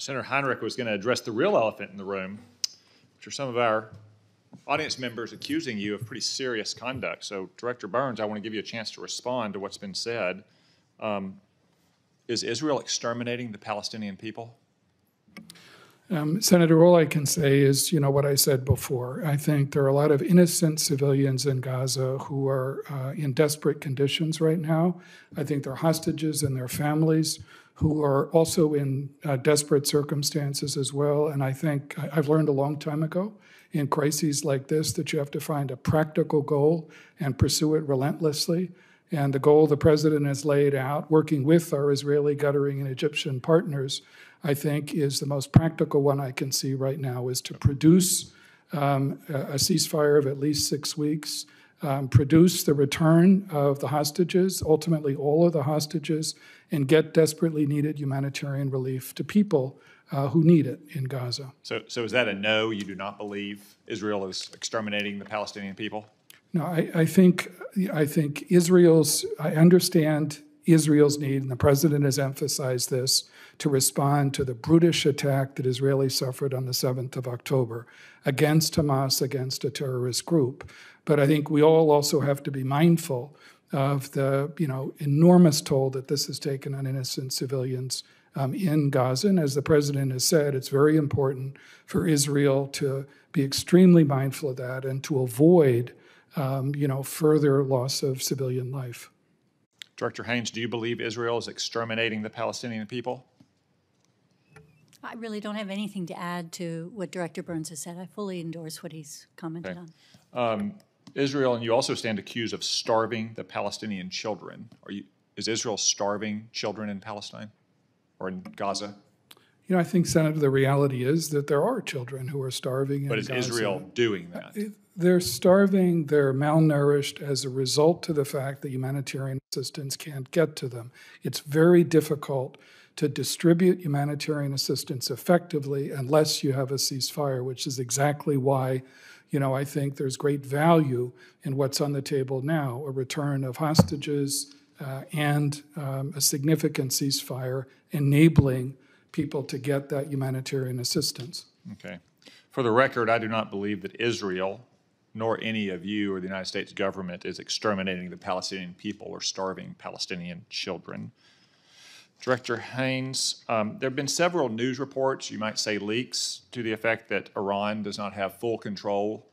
Senator Heinrich was going to address the real elephant in the room, which are some of our audience members accusing you of pretty serious conduct. So, Director Burns, I want to give you a chance to respond to what's been said. Is Israel exterminating the Palestinian people? Senator, all I can say is, what I said before. I think there are a lot of innocent civilians in Gaza who are in desperate conditions right now. I think there are hostages and their families who are also in desperate circumstances as well. And I think I've learned a long time ago in crises like this that you have to find a practical goal and pursue it relentlessly. And the goal the president has laid out, working with our Israeli, Qatari, and Egyptian partners, I think is the most practical one I can see right now, is to produce a ceasefire of at least 6 weeks, produce the return of the hostages, ultimately all of the hostages, and get desperately needed humanitarian relief to people who need it in Gaza. So is that a no? You do not believe Israel is exterminating the Palestinian people? No, I think I understand Israel's need, and the president has emphasized this, to respond to the brutish attack that Israelis suffered on the 7th of October against Hamas, against a terrorist group. But I think we all also have to be mindful of the enormous toll that this has taken on innocent civilians in Gaza. And as the president has said, it's very important for Israel to be extremely mindful of that and to avoid further loss of civilian life. Director Haynes, do you believe Israel is exterminating the Palestinian people? I really don't have anything to add to what Director Burns has said. I fully endorse what he's commented on. Israel, and you also stand accused of starving the Palestinian children. Is Israel starving children in Palestine or in Gaza? I think, Senator, the reality is that there are children who are starving in Gaza. But is Israel doing that? They're starving, they're malnourished as a result of the fact that humanitarian assistance can't get to them. It's very difficult to distribute humanitarian assistance effectively unless you have a ceasefire, which is exactly why, I think there's great value in what's on the table now, a return of hostages and a significant ceasefire enabling people to get that humanitarian assistance. Okay. For the record, I do not believe that Israel, nor any of you or the United States government, is exterminating the Palestinian people or starving Palestinian children. Director Haynes, there have been several news reports, you might say leaks, to the effect that Iran does not have full control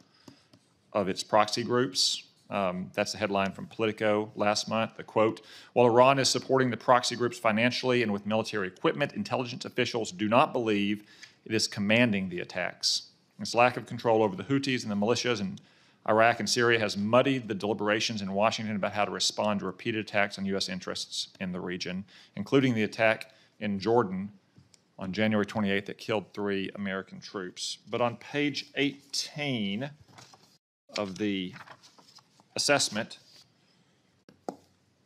of its proxy groups. That's the headline from Politico last month. The quote, "While Iran is supporting the proxy groups financially and with military equipment, intelligence officials do not believe it is commanding the attacks. Its lack of control over the Houthis and the militias in Iraq and Syria has muddied the deliberations in Washington about how to respond to repeated attacks on U.S. interests in the region, including the attack in Jordan on January 28th that killed 3 American troops." But on page 18 of the assessment,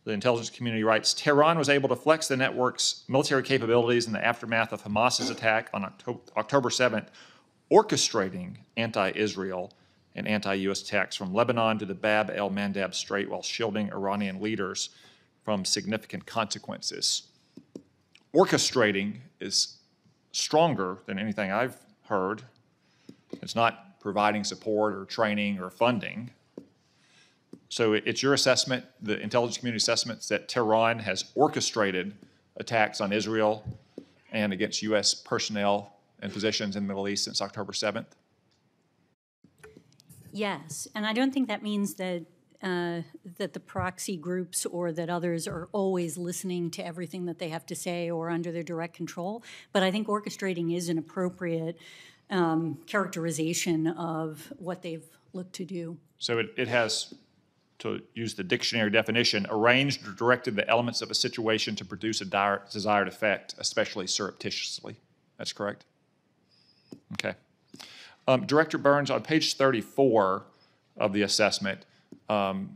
the intelligence community writes, "Tehran was able to flex the network's military capabilities in the aftermath of Hamas's attack on October 7th, orchestrating anti-Israel and anti-U.S. attacks from Lebanon to the Bab el-Mandab Strait while shielding Iranian leaders from significant consequences." Orchestrating is stronger than anything I've heard. It's not providing support or training or funding. So it's your assessment, the intelligence community assessments, that Tehran has orchestrated attacks on Israel and against U.S. personnel and positions in the Middle East since October 7th? Yes, and I don't think that means that that the proxy groups or that others are always listening to everything that they have to say or under their direct control. But I think orchestrating is an appropriate characterization of what they've looked to do. So it has, to use the dictionary definition, arranged or directed the elements of a situation to produce a desired effect, especially surreptitiously. That's correct? Okay. Director Burns, on page 34 of the assessment, the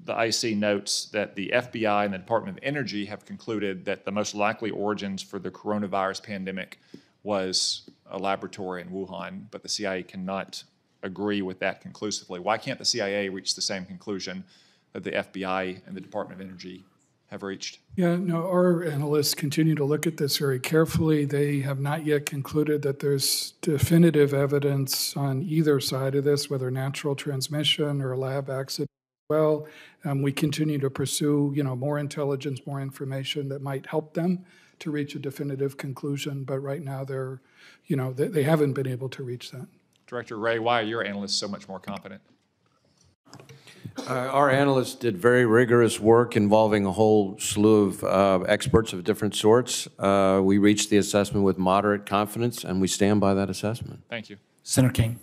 IC notes that the FBI and the Department of Energy have concluded that the most likely origins for the coronavirus pandemic was a laboratory in Wuhan, but the CIA cannot agree with that conclusively. Why can't the CIA reach the same conclusion that the FBI and the Department of Energy have reached? Yeah, no, our analysts continue to look at this very carefully. They have not yet concluded that there's definitive evidence on either side of this, whether natural transmission or lab accident. Well, we continue to pursue, more intelligence, more information that might help them to reach a definitive conclusion. But right now, they're, they haven't been able to reach that. Director Ray, why are your analysts so much more confident? Our analysts did very rigorous work involving a whole slew of experts of different sorts. We reached the assessment with moderate confidence, and we stand by that assessment. Thank you. Senator King.